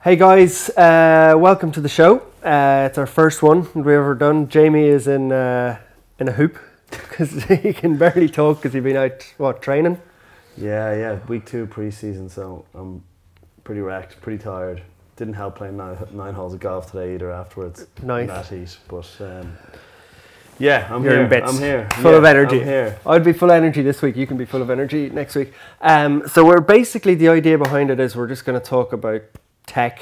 Hey guys, welcome to the show. It's our first one we've ever done. Jamie is in a hoop because he can barely talk because he's been out training. Yeah. Week 2 pre-season, so I'm pretty wrecked, pretty tired. Didn't help playing nine holes of golf today either afterwards. Nice. That heat, but yeah, You're here. in bits. I'm here. Full of energy. I'm here. I'd be full of energy this week. You can be full of energy next week. So we're basically, the idea behind it is we're just going to talk about tech,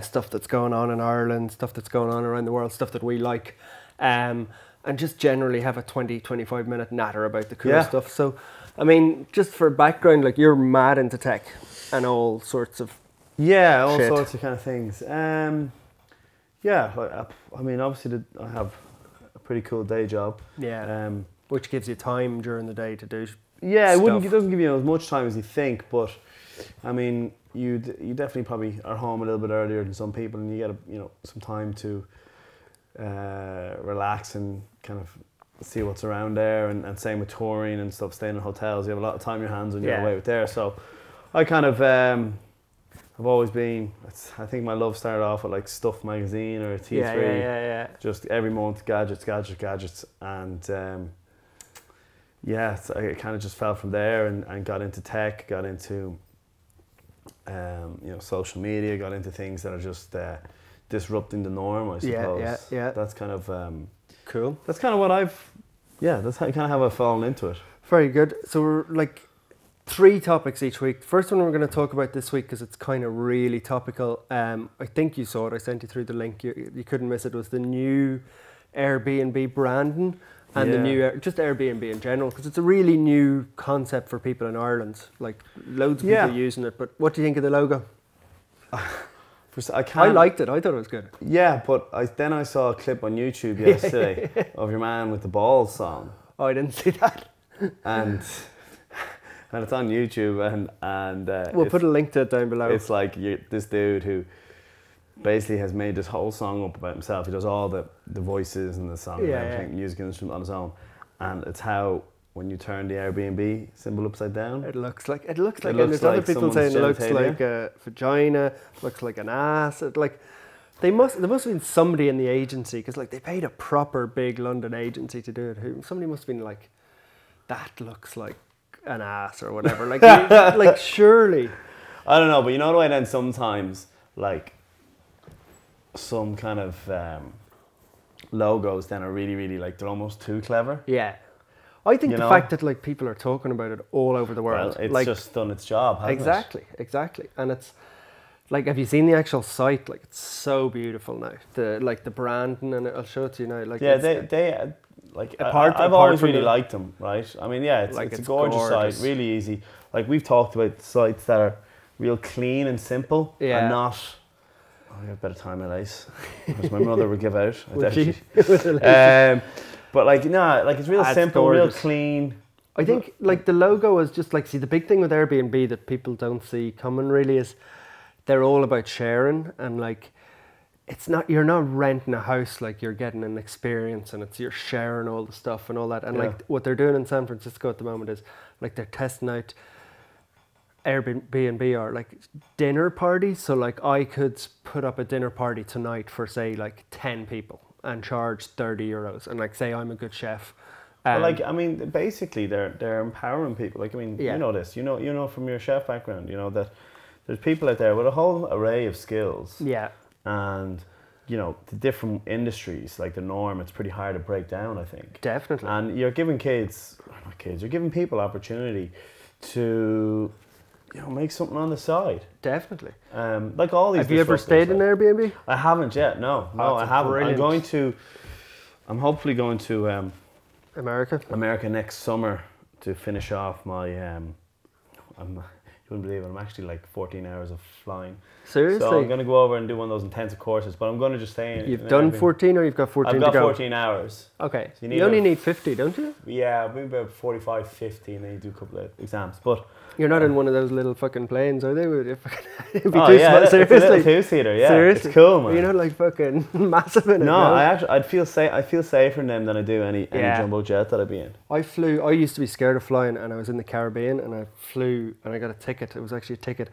stuff that's going on in Ireland, stuff that's going on around the world, stuff that we like, and just generally have a 20-25 minute natter about the cool stuff. So, I mean, just for background, like you're mad into tech and all sorts of all shit. sorts of kind of things. I mean, obviously I have a pretty cool day job. Yeah. Which gives you time during the day to do. Yeah, stuff. it doesn't give you as much time as you think, but I mean, you definitely probably are home a little bit earlier than some people, and you get some time to relax and kind of see what's around there, and same with touring and stuff, staying in hotels. You have a lot of time in your hands when you're away with there. So I kind of I've always been. I think my love started off with like Stuff magazine or T3. Yeah. Just every month, gadgets, and I kind of just fell from there and got into tech, got into social media, got into things that are just disrupting the norm, I suppose. Yeah. That's kind of Cool. that's kind of what that's kind of how I've fallen into it. Very good. So we're like 3 topics each week. First one we're going to talk about this week because it's kind of really topical. I think you saw it. I sent you through the link. You couldn't miss it. It was the new Airbnb branding and the new just Airbnb in general, because it's a really new concept for people in Ireland. Like loads of people are using it. But what do you think of the logo? I liked it. I thought it was good. Yeah, but then I saw a clip on YouTube yesterday of your man with the balls song. Oh, I didn't see that. And it's on YouTube, and we'll put a link to it down below. It's like this dude who basically has made this whole song up about himself. He does all the voices and the song and everything, music instrument on his own, and it's how when you turn the Airbnb symbol upside down, it looks like and there's other people saying it looks like a vagina, looks like an ass. There must have been somebody in the agency, because like they paid a proper big London agency to do it. Somebody must have been like, that looks like an ass or whatever. Like like surely. I don't know, but you know the way then sometimes like some kind of logos then are really, really like they're almost too clever. Yeah. I think the fact that like people are talking about it all over the world, well, it's like, just done its job, hasn't it? Exactly. And it's like, have you seen the actual site? Like, it's so beautiful now. The branding, and I'll show it to you now. Like, yeah, they like I've always really liked them, right? I mean, yeah, it's a gorgeous site, really easy. Like we've talked about sites that are real clean and simple, and not. Oh, I got a bit of time in lace, as my mother would give out. But like, like it's real simple, real clean. I think like the logo is just like, see, the big thing with Airbnb that people don't see coming really is they're all about sharing, and like you're not renting a house, like you're getting an experience, and you're sharing all the stuff and all that. And like what they're doing in San Francisco at the moment is like they're testing out Airbnb are like dinner parties. So like I could put up a dinner party tonight for say like 10 people and charge €30, and like say I'm a good chef. Well, like I mean, basically they're empowering people. Like I mean, you know this, you know from your chef background, you know that there's people out there with a whole array of skills. Yeah. And the different industries, like the norm, it's pretty hard to break down, I think. Definitely. And you're giving you're giving people opportunity to make something on the side. Definitely. Like all these. Have you ever stayed in Airbnb? I haven't yet. No, I haven't. Brilliant. I'm hopefully going to America next summer to finish off my. You wouldn't believe it, I'm actually like 14 hours of flying. Seriously? So I'm going to go over and do one of those intensive courses, but I'm going to just stay in. You've done 14 or you've got 14 to go? I've got 14 hours. Okay. So you only need 50, don't you? Yeah, maybe about 45, 50, and then you do a couple of exams. But you're not in one of those little fucking planes, are they? It'd be too small. Seriously? It's a little two-seater, yeah. Seriously? It's cool, man. You're not like fucking massive in it. No, I feel safer in them than I do any jumbo jet that I'd be in. I used to be scared of flying, and I was in the Caribbean, and I flew, and I got a ticket. It was actually a ticket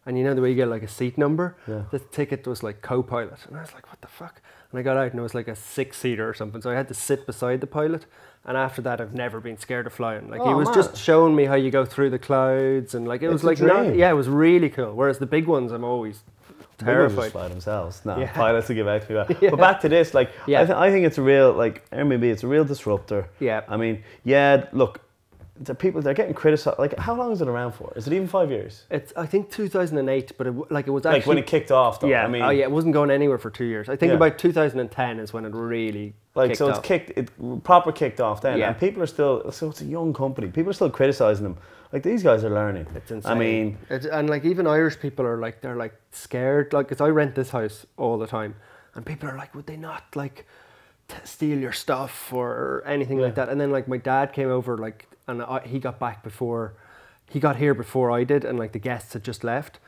And you know the way you get like a seat number? Yeah. The ticket was like co-pilot. And I was like, what the fuck? And I got out and it was like a 6-seater or something. So I had to sit beside the pilot. And after that, I've never been scared of flying. Like he was just showing me how you go through the clouds. And like, it was like, it was really cool. Whereas the big ones, I'm always terrified. Just fly themselves. No, pilots will give out to me. But back to this, like, I think it's a real, like, Airbnb, it's a real disruptor. Yeah. I mean, look, they're getting criticised. Like, how long is it around for? Is it even 5 years? It's, I think 2008, but it was actually... Like when it kicked off, though. Yeah, I mean, it wasn't going anywhere for 2 years. I think about 2010 is when it really kicked off. It proper kicked off then. Yeah. And people are still, so it's a young company. People are still criticising them. Like, these guys are learning. It's insane. I mean... and like, even Irish people are like, they're like scared. Like, because I rent this house all the time. And people are like, would they not like steal your stuff or anything like that? And then like my dad came over, like, and he got back before, he got here before I did, and like the guests had just left,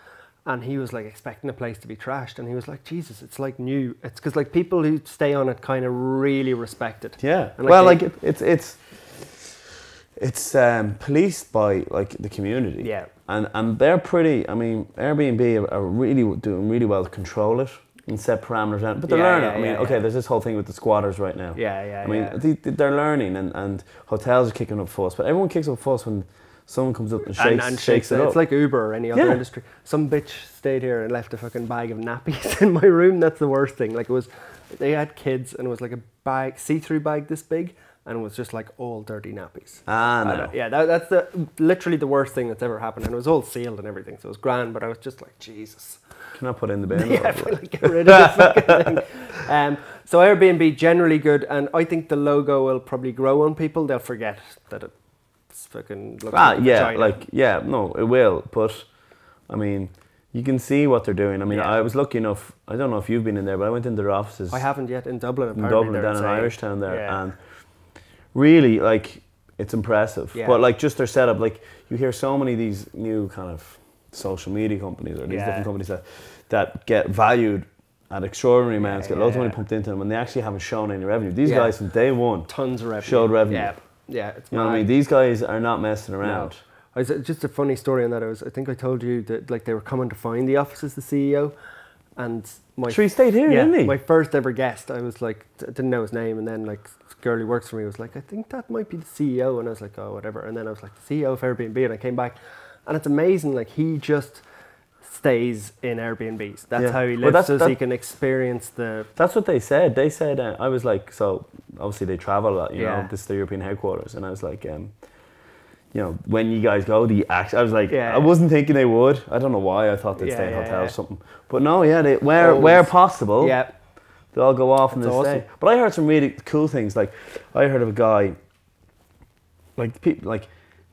and he was like expecting the place to be trashed, and he was like, Jesus, it's like new. It's because like people who stay on it kind of really respect it. Yeah. And, like, it's policed by like the community. Yeah. And they're pretty. I mean, Airbnb are really doing really well to control it and set parameters out. But they're learning. There's this whole thing with the squatters right now. I mean, they're learning, and hotels are kicking up fuss. But everyone kicks up fuss when someone comes up and shakes it up. It's like Uber or any other industry. Some bitch stayed here and left a fucking bag of nappies in my room. That's the worst thing. Like, they had kids, and it was like a bag, see-through bag this big, and it was just like all dirty nappies. No. Yeah, that's literally the worst thing that's ever happened. And it was all sealed and everything, so it was grand, but I was just like, Jesus. Can I put in the bin? Like, get rid of this fucking thing. So Airbnb, generally good, and I think the logo will probably grow on people. They'll forget that it's fucking looks like China. No, it will, but I mean, you can see what they're doing. I mean, I was lucky enough, I don't know if you've been in there, but I went into their offices. I haven't yet, in Dublin, apparently. In Dublin, down in Irishtown there, and really, like, it's impressive. Yeah. But like, just their setup, like, you hear so many of these new kind of social media companies or these different companies that get valued at extraordinary amounts, get loads of money pumped into them, and they actually haven't shown any revenue. These guys from day one, tons of revenue, showed revenue. It's you know what I mean? These guys are not messing around. No. Just a funny story on that. I think I told you that like they were coming to find the offices, the CEO, and he stayed here, didn't he? My first ever guest, I was like, didn't know his name, and then like this girl who works for me was like, I think that might be the CEO, and I was like, oh, whatever. And then I was like, the CEO of Airbnb, and I came back, and it's amazing. Like, he just stays in Airbnbs. That's how he lives, so he can experience the... That's what they said. They said, I was like, so obviously they travel a lot, you know, this is the European headquarters, and I was like, you know, when you guys go, I was like, I wasn't thinking they would. I don't know why I thought they'd stay in hotels or something. But no, they, where possible, they all go off and they stay. But I heard some really cool things. Like, I heard of a guy,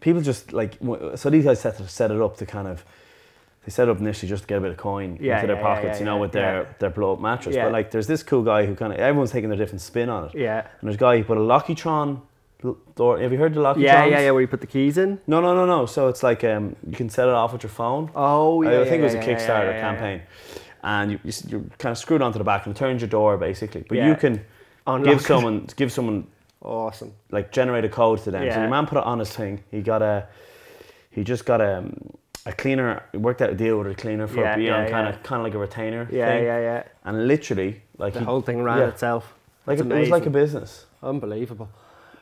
people just, like, so these guys set it up to kind of, they set it up initially just to get a bit of coin into their pockets, you know, with their blow-up mattress. But like, there's this cool guy who kind of, everyone's taking their different spin on it. And there's a guy who put a Lockytron door. Have you heard the Lockytrons? Where you put the keys in? No. So it's like, you can set it off with your phone. I think it was a Kickstarter campaign. And you're kind of screwed onto the back and it turns your door basically. But you can give someone awesome, like, generate a code to them. So your man put it on his thing. He just got a cleaner. He worked out a deal with a cleaner for kind of like a retainer thing. And literally, like, the whole thing ran itself. Like, it was like a business. Unbelievable.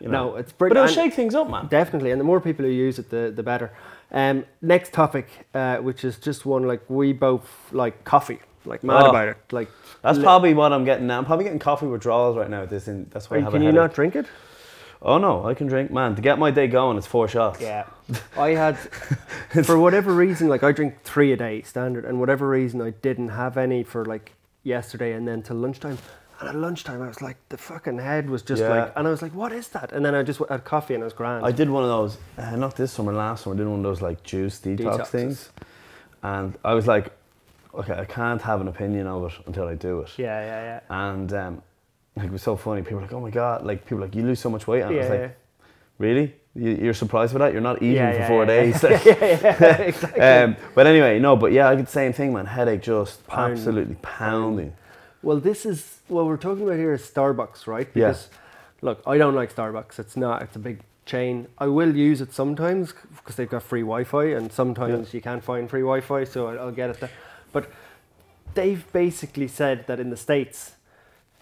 You know. No, it's brilliant. But it'll shake things up, man. Definitely, and the more people who use it, the better. Next topic, which is just one, like, we both like coffee, like mad about it. Like, that's probably what I'm getting now. I'm probably getting coffee withdrawals right now. That's why I have a headache. Can you not drink it? Oh no, I can drink, man. To get my day going, it's 4 shots. Yeah, I had, for whatever reason, like, I drink 3 a day standard, and whatever reason I didn't have any for like yesterday, and then till lunchtime. And at lunchtime, I was like, the fucking head was just like, and I was like, what is that? And then I just had coffee and it was grand. I did one of those, not this summer, last summer, I did one of those like juice detox things. And I was like, okay, I can't have an opinion of it until I do it. And like, it was so funny. People were like, oh my God, like, people were like, you lose so much weight. And I was like, really? You're surprised by that? You're not eating for 4 days. Exactly. But anyway, I get the same thing, man. Headache just absolutely pounding. Well, what we're talking about here is Starbucks, right? Because, look, I don't like Starbucks. It's a big chain. I will use it sometimes because they've got free Wi-Fi, and sometimes you can't find free Wi-Fi, so I'll get it there. But they've basically said that in the States,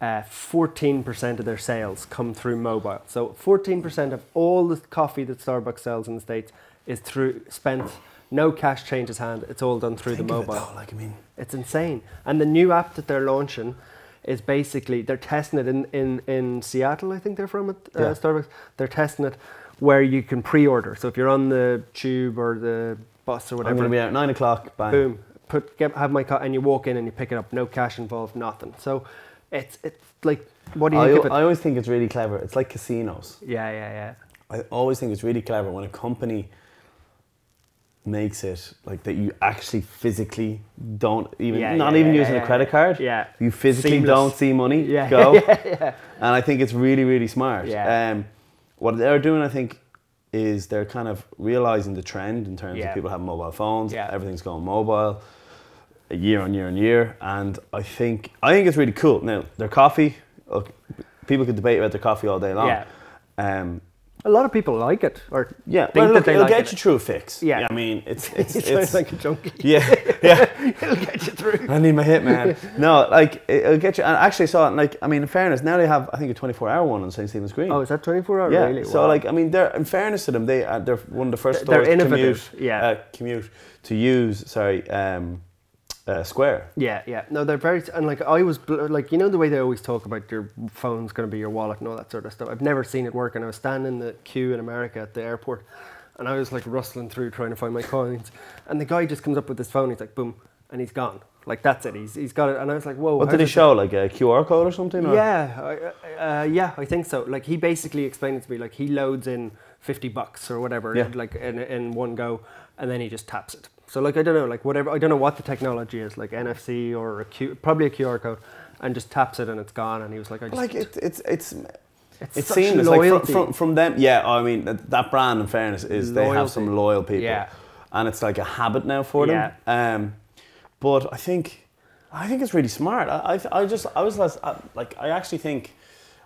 14% of their sales come through mobile. So 14% of all the coffee that Starbucks sells in the States is spent. No cash changes hand. It's all done through the mobile. Think of it though, like, I mean, it's insane. And the new app that they're launching is basically, they're testing it in Seattle, I think they're from at Starbucks. They're testing it where you can pre-order. So if you're on the tube or the bus or whatever. I'm going to be out 9 o'clock, bang. Boom. Have my and you walk in and you pick it up. No cash involved, nothing. So it's like, what do you think of it? I always think it's really clever. It's like casinos. Yeah. I always think it's really clever when a company makes it like that you actually physically don't even using a credit card. Yeah, you physically don't see money go. And I think it's really, really smart. What they're doing, I think, is they're kind of realizing the trend in terms of people having mobile phones. Everything's going mobile, year on year on year, and I think it's really cool. Now their coffee, look, people could debate about their coffee all day long. A lot of people like it, or think look, it'll like get you through a fix. I mean, it's like a junkie. It'll get you through. I need my hit, man. No, like it'll get you. And actually, I saw it. Like, I mean, in fairness, now they have, I think, a 24-hour one on St. Stephen's Green. Oh, is that 24-hour? Yeah. Really? So, like, I mean, in fairness to them, they're one of the first stores to to use. Square. Yeah. No, they're very, and like I was like, you know the way they always talk about your phone's going to be your wallet and all that sort of stuff. I've never seen it work, and I was standing in the queue in America at the airport, and I was like rustling through trying to find my coins, and the guy just comes up with his phone. He's like, boom, and he's gone. Like, that's it. He's got it, and I was like, whoa. What did he show? Like a QR code or something? Or? Yeah, I think so. Like, he basically explained it to me. Like, he loads in $50 or whatever, like in one go, and then he just taps it. So, like, I don't know, like, whatever, I don't know what the technology is, like NFC or probably a QR code, and just taps it and it's gone. And he was like, it's seamless. Like from them. Yeah, I mean, that brand, in fairness, is loyalty. They have some loyal people. Yeah. And it's like a habit now for them. Yeah. But I think it's really smart. I actually think,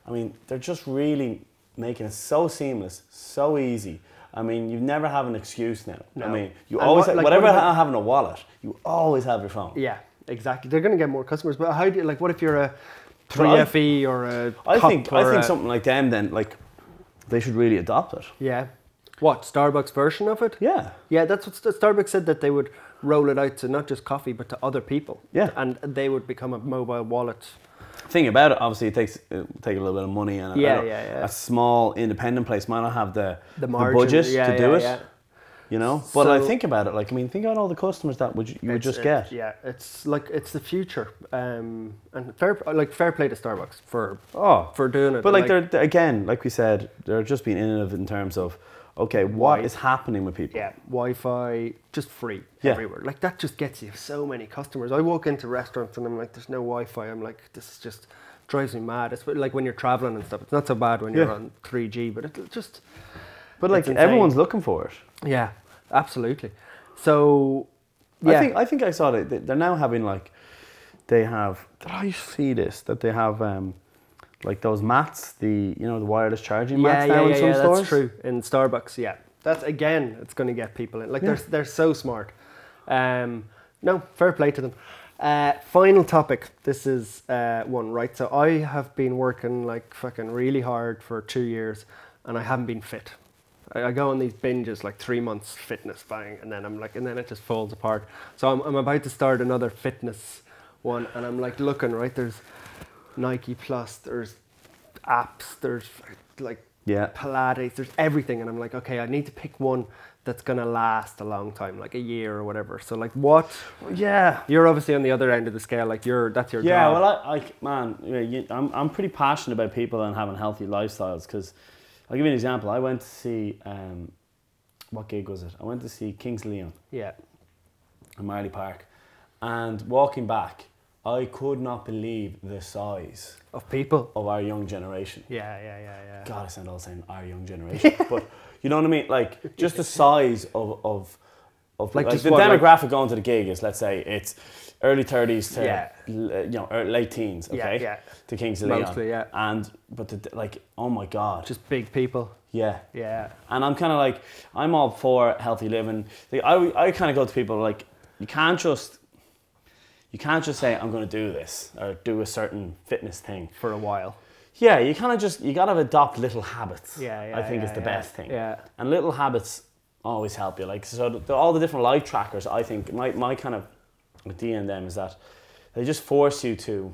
I mean, they're just really making it so seamless, so easy. I mean, you never have an excuse now. No. I mean, you always having a wallet, you always have your phone. Yeah, exactly. They're going to get more customers, but how do you, like, what if you're a 3FE or a I think something like them, then, like, they should really adopt it. Yeah. What, Starbucks version of it? Yeah. Yeah, that's what Starbucks said, that they would roll it out to not just coffee, but to other people. Yeah. And they would become a mobile wallet. Thing about it, obviously, it take a little bit of money, and a small independent place might not have the budget to do it. You know, but I think about it, like, I mean, think about all the customers that you would just get. Yeah, it's like, it's the future, and fair play to Starbucks for doing it. But like they're again, like we said, they're just being innovative in terms of, okay, what is happening with people? Yeah, Wi-Fi, just free everywhere. Like, that just gets you so many customers. I walk into restaurants and I'm like, there's no Wi-Fi. I'm like, this just drives me mad. It's like when you're traveling and stuff. It's not so bad when you're on 3G, but it just... But like, everyone's looking for it. Yeah, absolutely. So, yeah. I think I saw that they're now having, like, they have... Did I see this? That they have... like those mats, the wireless charging mats now in some stores. That's true. In Starbucks, that's, again, it's going to get people in. Like, they're so smart. No, fair play to them. Final topic. This is one, right? So I have been working like fucking really hard for 2 years, and I haven't been fit. I go on these binges, like 3 months fitness, bang, and then and then it just falls apart. So I'm about to start another fitness one, and I'm like looking, right? There's Nike Plus, there's apps, there's like Pilates, there's everything, and I'm like, okay, I need to pick one that's gonna last a long time, like a year or whatever. So like, what? Yeah, you're obviously on the other end of the scale. Like, that's your job. Yeah, well, I'm pretty passionate about people and having healthy lifestyles, because I'll give you an example. I went to see what gig was it? I went to see Kings Leon. Yeah. In Marley Park, and walking back, I could not believe the size of people of our young generation. Yeah. God, I sound all saying our young generation, but you know what I mean. Like, just the size of like the demographic going to the gig is, let's say it's early 30s to late teens, okay, to Kings of Leon. Mostly, but oh my god, just big people. Yeah. And I'm kind of like, I'm all for healthy living. Like, I kind of go to people like, you can't just say I'm going to do this or do a certain fitness thing for a while. Yeah, you kind of you got to adopt little habits. I think is the best thing. And little habits always help you. Like, so all the different life trackers, I think my kind of idea in them is that they just force you to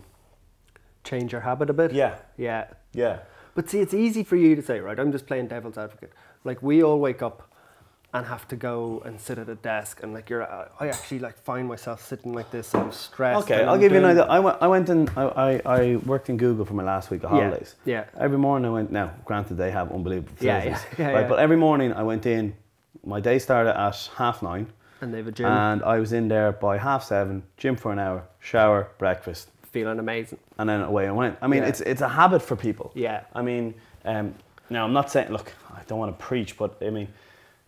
change your habit a bit. Yeah. But see, it's easy for you to say, right? I'm just playing devil's advocate. Like, we all wake up and have to go and sit at a desk, and like I actually like find myself sitting like this. I'm stressed. Okay, I'll give you an idea. I worked in Google for my last week of holidays. Yeah. Every morning I went. Now, granted, they have unbelievable facilities. Right, but every morning I went in. My day started at 9:30. And they have a gym. And I was in there by 7:30. Gym for an hour. Shower. Breakfast. Feeling amazing. And then away I went. I mean, it's a habit for people. Yeah. I mean, now I'm not saying. Look, I don't want to preach, but I mean,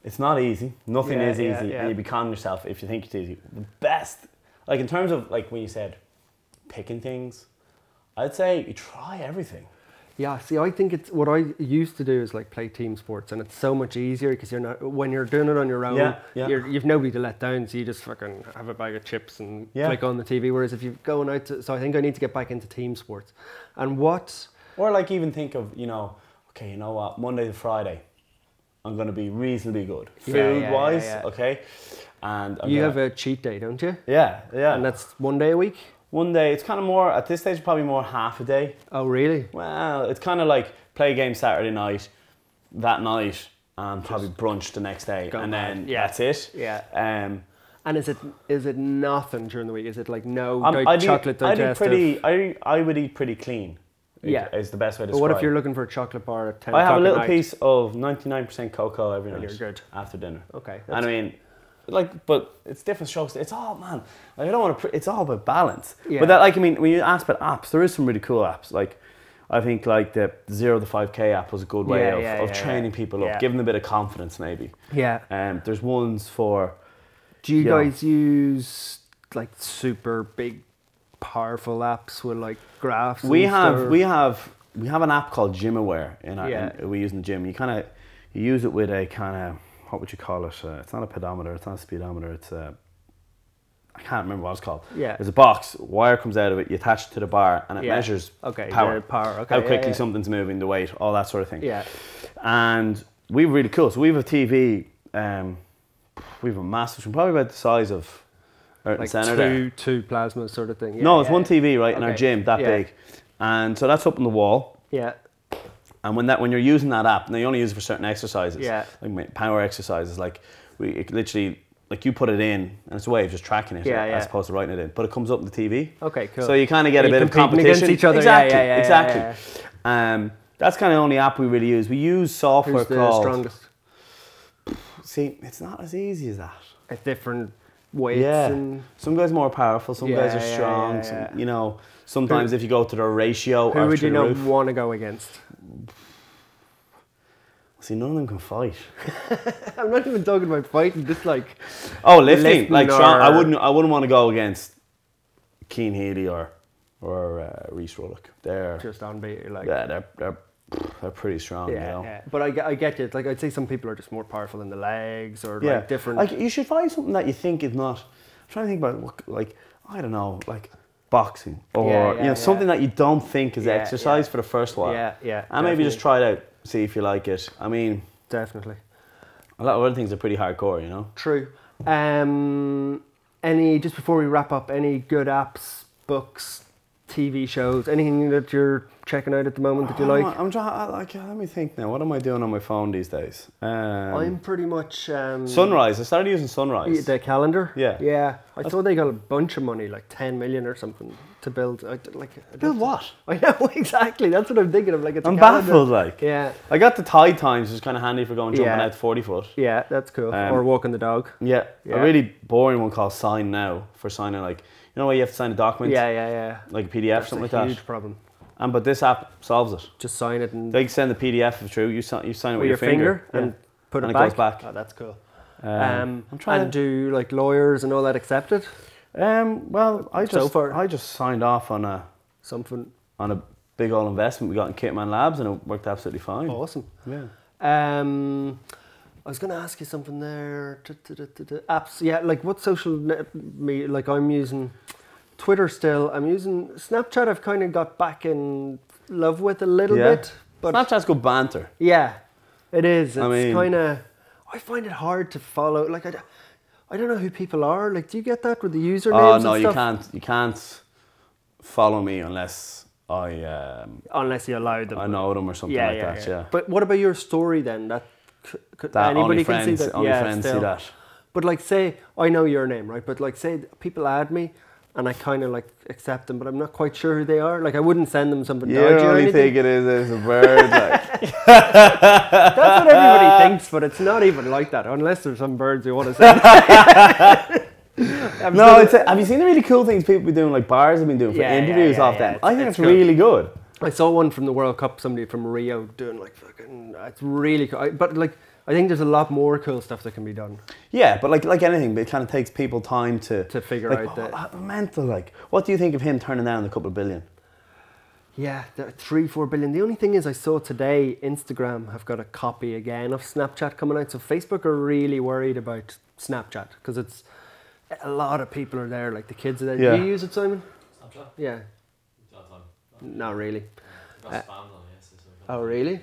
it's not easy. Nothing is easy, and you be conning yourself if you think it's easy. The best, like in terms of like when you said picking things, I'd say you try everything. Yeah, see, I think it's what I used to do is like play team sports, and it's so much easier because you're not, when you're doing it on your own, you've nobody to let down, so you just fucking have a bag of chips and click on the TV. Whereas if you're going out to, so I think I need to get back into team sports. And or like even think of, okay, you know what, Monday to Friday, I'm going to be reasonably good food-wise, okay? And you have a cheat day, don't you? Yeah. And that's one day a week? One day, it's kind of more, at this stage, probably more half a day. Oh, really? Well, it's kind of like play a game Saturday night, that night, and probably brunch the next day, and then that's it. Yeah. And is it nothing during the week? Is it like chocolate digestive? I would eat pretty clean. Is the best way to describe it. But what if you're looking for a chocolate bar at 10 I o'clock have a little at night? piece of 99% cocoa every night. You're good. After dinner. Okay. And I mean, like, but it's different strokes. It's all, man, like, I don't want to, it's all about balance. Yeah. But that, like, I mean, when you ask about apps, there is some really cool apps. Like, I think like the 0 to 5K app was a good way of training people up, giving them a bit of confidence maybe. Yeah. There's ones for... Do you guys use like super big, powerful apps with like graphs? We have an app called GymAware we use in the gym. You use it with a kind of, what would you call it? It's not a pedometer, it's not a speedometer, it's a, I can't remember what it's called. Yeah. There's a box, wire comes out of it, you attach it to the bar, and it measures power. How quickly something's moving, the weight, all that sort of thing. Yeah. And we're really cool. So we have a TV, we have a massive, probably about the size of Ayrton like Senna two plasmas sort of thing. Yeah, no, it's one TV, right, in our gym, that big. And so that's up on the wall. Yeah. And when you're using that app, now you only use it for certain exercises. Yeah. Like power exercises, like it literally, like you put it in, and it's a way of just tracking it as opposed to writing it in. But it comes up on the TV. Okay, cool. So you kind of get a bit of competition against each other. Exactly. That's kind of the only app we really use. We use software called... Who's the strongest? See, it's not as easy as that. It's different weights. Yeah. And... Some guys are more powerful. Some guys are strong. Some, sometimes if you go to the ratio, who would you not want to go against? See, none of them can fight. I'm not even talking about fighting. Just like lifting. Like strong. I wouldn't want to go against Keane Healy or Reece Rullick. They're just on beat. Like they're pretty strong. Yeah. But I get it. Like I'd say some people are just more powerful in the legs or like different. Like you should find something that you think is not. I'm trying to think about like I don't know, like boxing or something that you don't think is exercise for the first while. Yeah. And maybe just try it out, see if you like it. I mean, definitely. A lot of other things are pretty hardcore, True. Any just before we wrap up, any good apps, books, TV shows, anything that you're checking out at the moment that you like? I'm trying. Let me think now. What am I doing on my phone these days? I'm pretty much Sunrise. I started using Sunrise. The calendar. Yeah. I saw they got a bunch of money, like 10 million or something, to build. Build what? I know exactly. That's what I'm thinking of. Like it's. I'm baffled. Like. Yeah. I got the Tide Times, which is kind of handy for going jumping out 40 foot. Yeah, that's cool. Or walking the dog. Yeah. A really boring one called Sign Now for signing like. You know where you have to sign a document? Yeah. Like a PDF, something like that. Huge problem. But this app solves it. Just sign it and... They send the PDF through, you sign it with your finger and put it back? And it goes back. Oh, that's cool. I'm trying to do like lawyers and all that accepted. Well, I just signed off on a big old investment we got in Kitman Labs, and it worked absolutely fine. Awesome. Yeah. I was going to ask you something there. Apps, yeah. Like what social media? Like I'm using Twitter still. I'm using Snapchat. I've kind of got back in love with a little bit. But Snapchat's good banter. Yeah, it is. It's kind of. I find it hard to follow. Like I don't know who people are. Like, do you get that with the usernames? Oh no, and stuff? you can't follow me unless unless you allow them. I know them or something like that. Yeah. But what about your story then? That anybody only can friends, see that. Only friends see that. But like, say I know your name, right? But like, say people add me, and I kind of like accept them, but I'm not quite sure who they are. Like, I wouldn't send them something dodgy or anything. You only think it is a bird. Like. That's what everybody thinks, but it's not even like that, unless there's some birds you want to send. Have you seen the really cool things people be doing, like bars have been doing for interviews off them? I think it's really good. I saw one from the World Cup, somebody from Rio doing like fucking, it's really cool. But like, I think there's a lot more cool stuff that can be done. Yeah, but like anything, it kind of takes people time to figure out mental. Like, what do you think of him turning down a couple of billion? Yeah, 3-4 billion. The only thing is, I saw today Instagram have got a copy again of Snapchat coming out. So Facebook are really worried about Snapchat because it's a lot of people are there. Like the kids are there. Yeah. Do you use it, Simon? Snapchat? Yeah. Not really. Oh, really?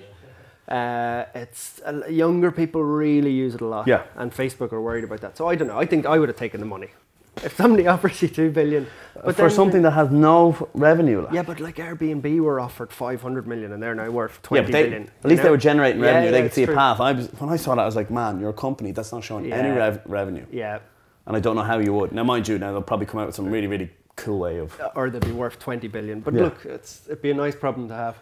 Yeah. It's younger people really use it a lot. Yeah. And Facebook are worried about that. So I don't know. I think I would have taken the money. If somebody offers you 2 billion, but for something that has no revenue, like. Yeah, but like Airbnb were offered 500 million, and they're now worth 20 billion. At least they were generating revenue. They could see a path. When I saw that, I was like, man, you're a company that's not showing any revenue. Yeah. And I don't know how you would. Now, mind you, they'll probably come out with some really, really cool way of. Or they'd be worth 20 billion. But look, it'd be a nice problem to have.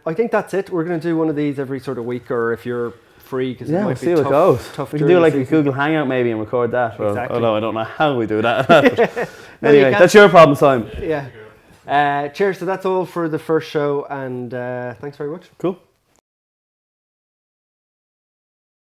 I think that's it. We're going to do one of these every sort of week, or if you're free, because it might be tough. How it goes. Tough we can do like a Google Hangout maybe and record that. Exactly. Although I don't know how we do that. Anyway, that's your problem, Simon. Yeah. Cheers. So that's all for the first show, and thanks very much. Cool.